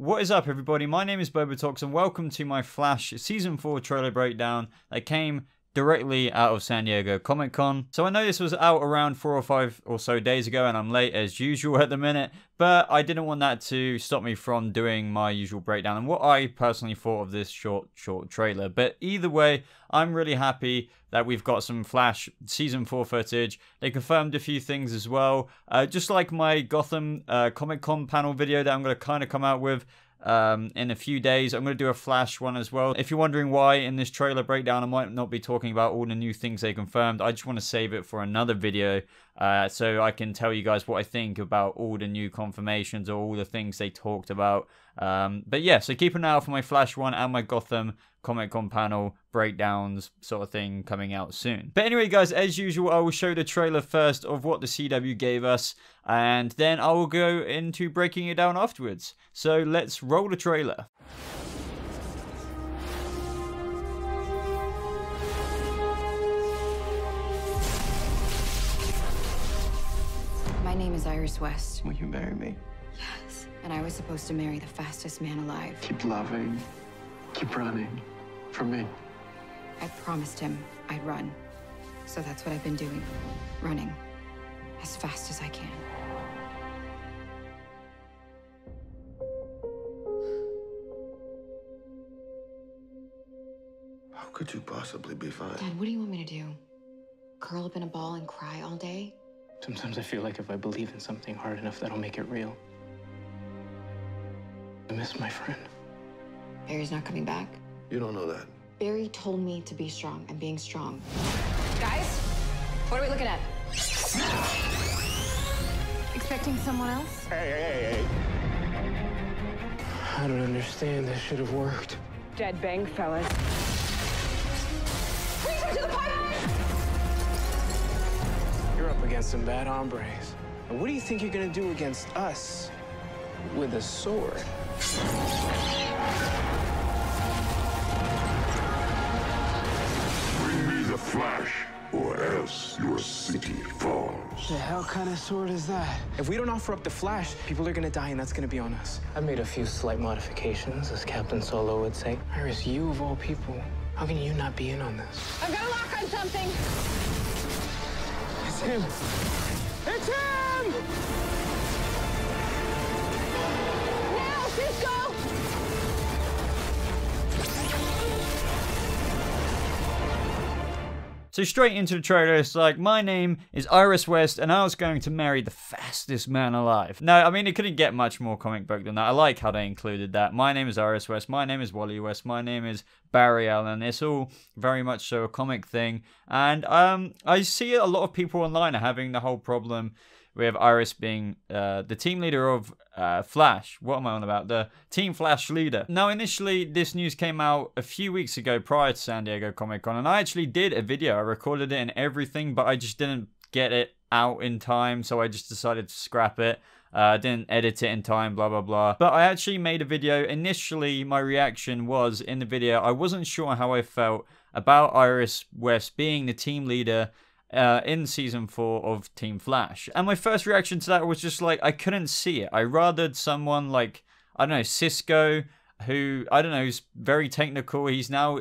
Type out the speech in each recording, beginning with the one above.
What is up, everybody? My name is BobaTalks and welcome to my Flash Season 4 trailer breakdown that came directly out of San Diego Comic-Con. So I know this was out around 4 or 5 or so days ago and I'm late as usual at the minute, but I didn't want that to stop me from doing my usual breakdown and what I personally thought of this short trailer. But either way, I'm really happy that we've got some Flash Season 4 footage. They confirmed a few things as well. Just like my Gotham Comic-Con panel video that I'm going to kind of come out with in a few days. I'm going to do a Flash one as well. If you're wondering why in this trailer breakdown I might not be talking about all the new things they confirmed, I just want to save it for another video so I can tell you guys what I think about all the new confirmations or all the things they talked about. But yeah, so keep an eye out for my Flash one and my Gotham Comic-Con panel breakdowns sort of thing coming out soon. But anyway, guys, as usual, I will show the trailer first of what the CW gave us, and then I will go into breaking it down afterwards. So let's roll the trailer. My name is Iris West. Will you marry me? Yes. And I was supposed to marry the fastest man alive. Keep loving, keep running, for me. I promised him I'd run. So that's what I've been doing. Running. As fast as I can. How could you possibly be fine? Dad, what do you want me to do? Curl up in a ball and cry all day? Sometimes I feel like if I believe in something hard enough, that'll make it real. I miss my friend. Barry's not coming back? You don't know that. Barry told me to be strong. I'm being strong. Guys, what are we looking at? Expecting someone else? Hey. I don't understand. This should have worked. Dead bang, fellas. Reach her to the pipe! You're up against some bad hombres. And what do you think you're gonna do against us with a sword? Bring me the Flash, or else your city falls. The hell kind of sword is that? If we don't offer up the Flash, people are gonna die, and that's gonna be on us. I made a few slight modifications, as Captain Solo would say. Iris, you of all people, how can you not be in on this? I've got a lock on something. It's him! It's him! Now, Cisco! So straight into the trailer, it's like, my name is Iris West and I was going to marry the fastest man alive. No, I mean, it couldn't get much more comic book than that. I like how they included that. My name is Iris West, my name is Wally West, my name is Barry Allen. It's all very much so a comic thing. And I see a lot of people online are having the whole problem with Iris being the team leader of Flash. What am I on about? The Team Flash leader. Now, initially, this news came out a few weeks ago prior to San Diego Comic-Con, and I actually did a video. I recorded it and everything, but I just didn't get it out in time, so I just decided to scrap it. Didn't edit it in time, blah, blah, blah. But I actually made a video. Initially, my reaction was, in the video, I wasn't sure how I felt about Iris West being the team leader in Season 4 of Team Flash. And my first reaction to that was just like, I couldn't see it. I rathered someone like, I don't know, Cisco, who, I don't know, is very technical. He's now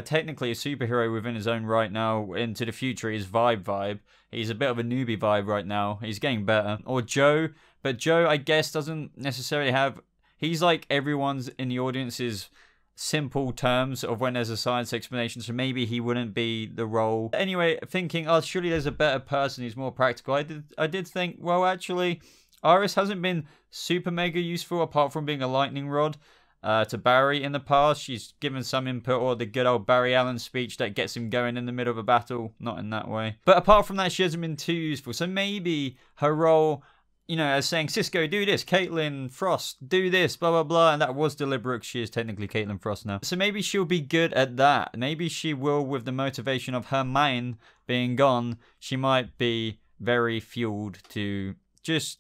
technically a superhero within his own right now. Into the future, he's Vibe. He's a bit of a newbie Vibe right now. He's getting better. Or Joe, but Joe, I guess, doesn't necessarily have, he's like everyone's in the audience's simple terms of when there's a science explanation, so maybe he wouldn't be the role. Anyway, thinking, oh, surely there's a better person who's more practical. I did think, well, actually, Iris hasn't been super mega useful apart from being a lightning rod to Barry in the past. She's given some input, or the good old Barry Allen speech that gets him going in the middle of a battle. Not in that way. But apart from that, she hasn't been too useful. So maybe her role, you know, as saying, Cisco, do this, Caitlin Frost, do this, blah, blah, blah. And that was deliberate. She is technically Caitlin Frost now. So maybe she'll be good at that. Maybe she will, with the motivation of her mind being gone, she might be very fueled to just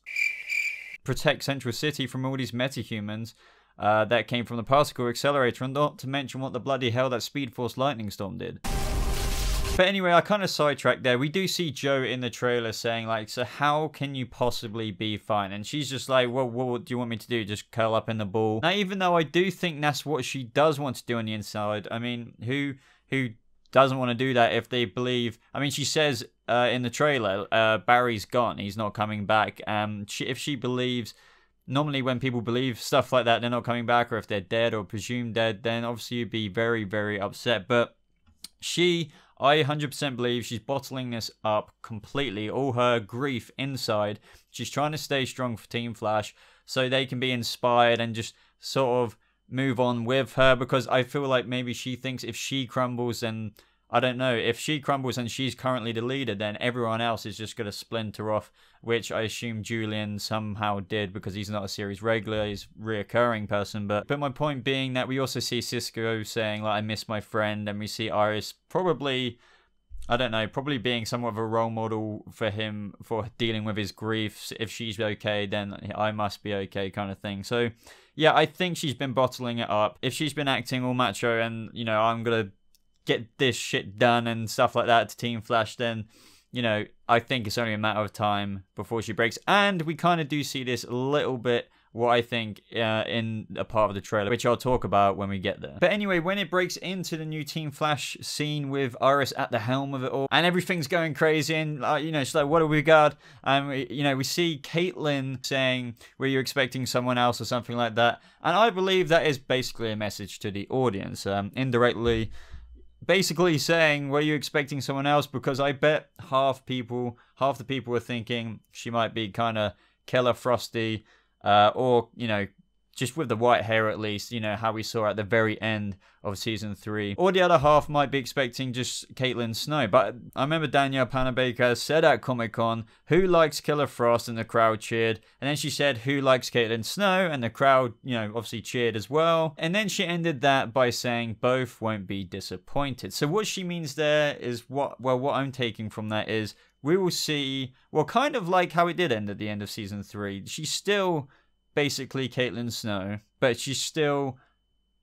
protect Central City from all these metahumans that came from the particle accelerator, and not to mention what the bloody hell that Speed Force lightning storm did. But anyway, I kind of sidetracked there. We do see Joe in the trailer saying like, so how can you possibly be fine? And she's just like, well, what do you want me to do? Just curl up in the ball? Now, even though I do think that's what she does want to do on the inside, I mean, who doesn't want to do that if they believe... I mean, she says in the trailer, Barry's gone. He's not coming back. If she believes... Normally when people believe stuff like that, they're not coming back, or if they're dead or presumed dead, then obviously you'd be very, very upset. But I 100% believe she's bottling this up completely. All her grief inside. She's trying to stay strong for Team Flash so they can be inspired and just sort of move on with her, because I feel like maybe she thinks if she crumbles, then I don't know, if she crumbles and she's currently the leader, then everyone else is just going to splinter off, which I assume Julian somehow did because he's not a series regular, he's a reoccurring person. But my point being that we also see Cisco saying like, I miss my friend, and we see Iris probably, I don't know, probably being somewhat of a role model for him for dealing with his griefs. If she's okay, then I must be okay, kind of thing. So yeah, I think she's been bottling it up. If she's been acting all macho and, you know, I'm gonna get this shit done and stuff like that to Team Flash, then, you know, I think it's only a matter of time before she breaks. And we kind of do see this a little bit, what I think, in a part of the trailer, which I'll talk about when we get there. But anyway, when it breaks into the new Team Flash scene with Iris at the helm of it all, and everything's going crazy, and, you know, she's like, what do we got? And, you know, we see Caitlin saying, were you expecting someone else or something like that? And I believe that is basically a message to the audience, indirectly, basically saying, were you expecting someone else? Because I bet half the people are thinking she might be kind of Killer Frosty, or, you know, just with the white hair at least, you know, how we saw at the very end of Season 3. Or the other half might be expecting just Caitlin Snow. But I remember Danielle Panabaker said at Comic-Con, who likes Killer Frost? And the crowd cheered. And then she said, who likes Caitlin Snow? And the crowd, you know, obviously cheered as well. And then she ended that by saying, both won't be disappointed. So what she means there is what I'm taking from that is, we will see, well, kind of like how it did end at the end of Season 3. She's still basically Caitlin Snow, but she's still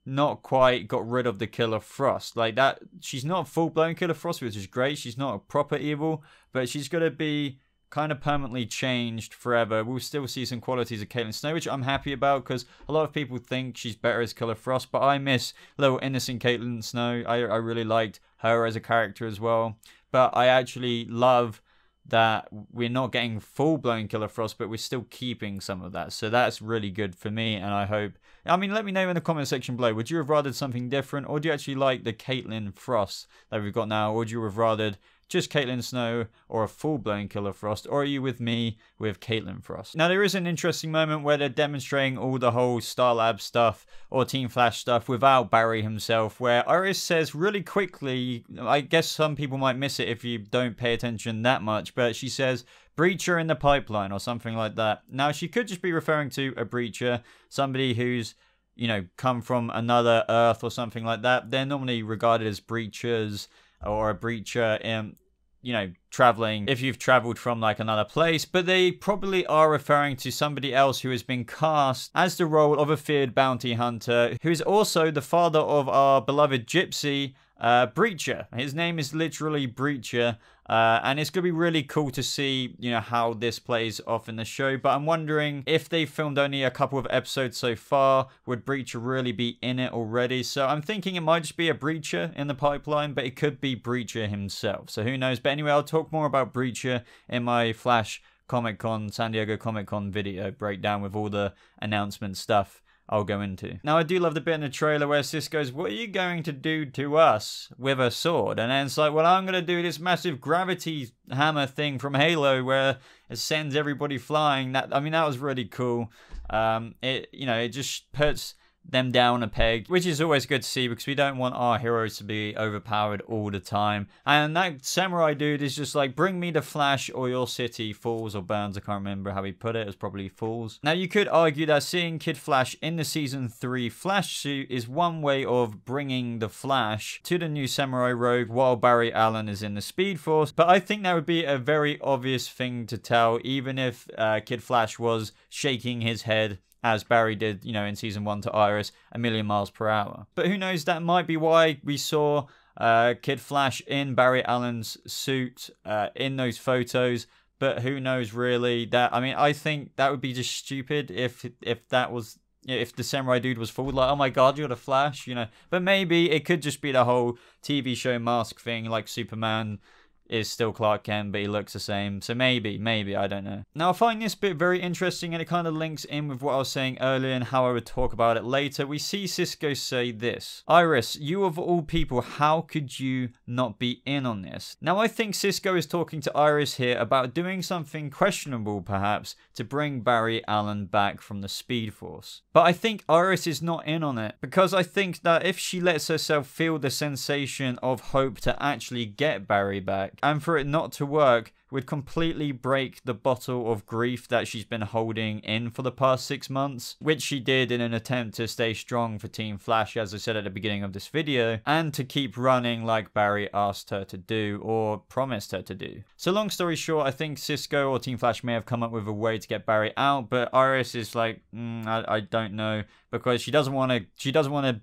not quite got rid of the Killer Frost. Like that, she's not full-blown Killer Frost, which is great. She's not a proper evil, but she's going to be kind of permanently changed forever. We'll still see some qualities of Caitlin Snow, which I'm happy about, because a lot of people think she's better as Killer Frost, but I miss little innocent Caitlin Snow. I really liked her as a character as well, but I actually love that we're not getting full-blown Killer Frost, but we're still keeping some of that. So that's really good for me, and I hope... I mean, let me know in the comment section below. Would you have rathered something different, or do you actually like the Caitlin Frost that we've got now, or would you have rathered just Caitlin Snow or a full-blown Killer Frost, or are you with me with Caitlin Frost? Now, there is an interesting moment where they're demonstrating all the whole Star Lab stuff or Team Flash stuff without Barry himself, where Iris says really quickly, I guess some people might miss it if you don't pay attention that much, but she says, breacher in the pipeline or something like that. Now, she could just be referring to a breacher, somebody who's, you know, come from another Earth or something like that. They're normally regarded as breachers, or a breacher in, you know, traveling if you've traveled from like another place, but they probably are referring to somebody else who has been cast as the role of a feared bounty hunter, who is also the father of our beloved Gypsy, Breacher. His name is literally Breacher, and it's gonna be really cool to see, you know, how this plays off in the show. But I'm wondering if they filmed only a couple of episodes so far, would Breacher really be in it already? So I'm thinking it might just be a Breacher in the pipeline, but it could be Breacher himself. So who knows? But anyway, I'll talk more about Breacher in my Flash Comic-Con, San Diego Comic-Con video breakdown with all the announcement stuff I'll go into. Now, I do love the bit in the trailer where Sis goes, what are you going to do to us with a sword? And then it's like, well, I'm going to do this massive gravity hammer thing from Halo where it sends everybody flying. That, I mean, that was really cool. It just puts them down a peg, which is always good to see, because we don't want our heroes to be overpowered all the time. And that samurai dude is just like, bring me the Flash or your city falls or burns. I can't remember how he put it. It was probably falls. Now, you could argue that seeing Kid Flash in the Season 3 Flash suit is one way of bringing the Flash to the new Samurai Rogue while Barry Allen is in the Speed Force, but I think that would be a very obvious thing to tell, even if Kid Flash was shaking his head as Barry did, you know, in Season 1 to Iris, 1,000,000 miles per hour. But who knows, that might be why we saw Kid Flash in Barry Allen's suit in those photos. But who knows really? That, I mean, I think that would be just stupid if that was, if the samurai dude was fooled, like, oh my god, you're the Flash, you know. But maybe it could just be the whole TV show mask thing, like Superman is still Clark Kent, but he looks the same. So maybe, I don't know. Now, I find this bit very interesting, and it kind of links in with what I was saying earlier and how I would talk about it later. We see Cisco say this: Iris, you of all people, how could you not be in on this? Now, I think Cisco is talking to Iris here about doing something questionable, perhaps, to bring Barry Allen back from the Speed Force. But I think Iris is not in on it, because I think that if she lets herself feel the sensation of hope to actually get Barry back, and for it not to work, would completely break the bottle of grief that she's been holding in for the past 6 months, which she did in an attempt to stay strong for Team Flash, as I said at the beginning of this video, and to keep running like Barry asked her to do, or promised her to do. So long story short, I think Cisco or Team Flash may have come up with a way to get Barry out, but Iris is like, I don't know, because she doesn't want to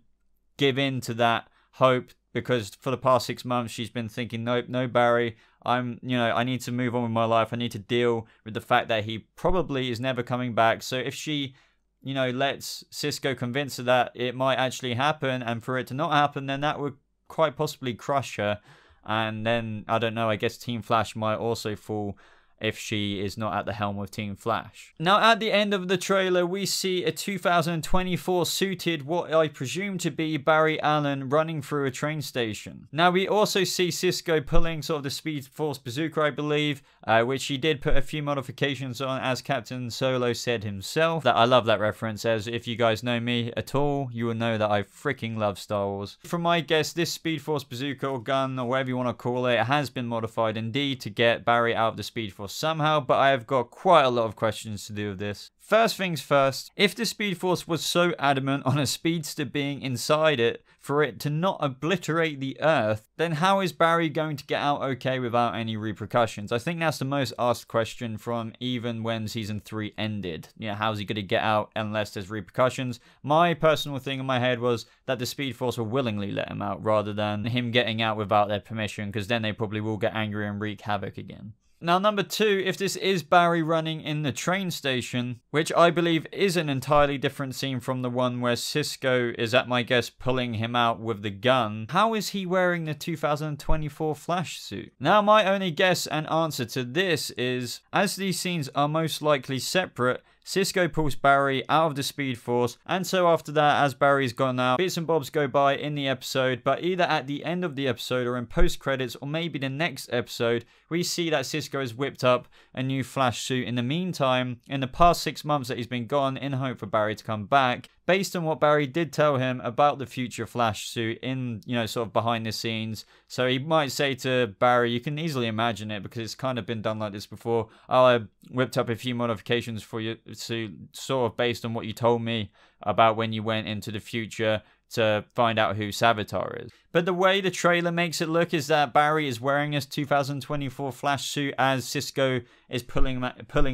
give in to that hope, because for the past 6 months she's been thinking, nope, no Barry, I need to move on with my life. I need to deal with the fact that he probably is never coming back. So if she, lets Cisco convince her that it might actually happen, and for it to not happen, then that would quite possibly crush her. And then, I don't know, I guess Team Flash might also fall if she is not at the helm of Team Flash. Now, at the end of the trailer, we see a 2024 suited, what I presume to be Barry Allen, running through a train station. Now, we also see Cisco pulling sort of the Speed Force bazooka, I believe, which he did put a few modifications on, as Captain Solo said himself. That I love that reference, as if you guys know me at all, you will know that I freaking love Star Wars. From my guess, this Speed Force bazooka or gun, or whatever you want to call it, has been modified indeed to get Barry out of the Speed Force somehow, but I have got quite a lot of questions to do with this. First things first, if the Speed Force was so adamant on a speedster being inside it for it to not obliterate the Earth, then how is Barry going to get out okay without any repercussions? I think that's the most asked question from even when Season 3 ended. How's he going to get out unless there's repercussions? My personal thing in my head was that the Speed Force will willingly let him out rather than him getting out without their permission, because then they probably will get angry and wreak havoc again. Now, number two, if this is Barry running in the train station, which I believe is an entirely different scene from the one where Cisco is, at my guess, pulling him out with the gun, how is he wearing the 2024 Flash suit? Now, my only guess and answer to this is, as these scenes are most likely separate, Cisco pulls Barry out of the Speed Force, and so after that, as Barry's gone out, bits and bobs go by in the episode, but either at the end of the episode or in post-credits or maybe the next episode, we see that Cisco has whipped up a new Flash suit in the meantime, in the past 6 months that he's been gone, in hope for Barry to come back, based on what Barry did tell him about the future Flash suit in, sort of behind the scenes. So he might say to Barry, you can easily imagine it because it's kind of been done like this before, oh, I whipped up a few modifications for you, suit, sort of based on what you told me about when you went into the future to find out who Savitar is. But the way the trailer makes it look is that Barry is wearing his 2024 Flash suit as Cisco is pulling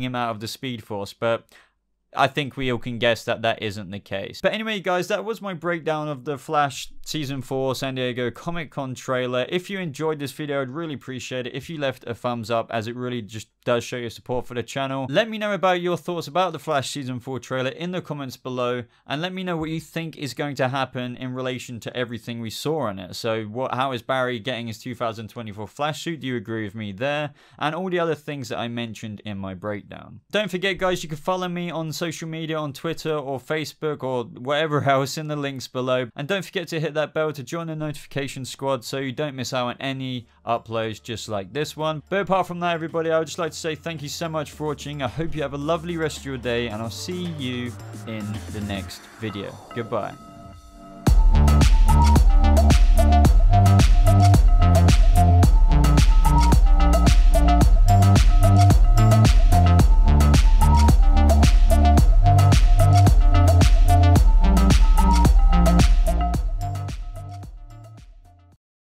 him out of the Speed Force, but I think we all can guess that that isn't the case. But anyway, guys, that was my breakdown of the Flash Season 4 San Diego Comic-Con trailer. If you enjoyed this video, I'd really appreciate it if you left a thumbs up, as it really just does show your support for the channel. Let me know about your thoughts about the Flash Season 4 trailer in the comments below, and let me know what you think is going to happen in relation to everything we saw on it. So how is Barry getting his 2024 Flash suit? Do you agree with me there? And all the other things that I mentioned in my breakdown. Don't forget, guys, you can follow me on social media, on Twitter or Facebook or whatever else in the links below. And don't forget to hit that bell to join the notification squad so you don't miss out on any uploads just like this one. But apart from that, everybody, I would just like to say thank you so much for watching. I hope you have a lovely rest of your day, and I'll see you in the next video. Goodbye.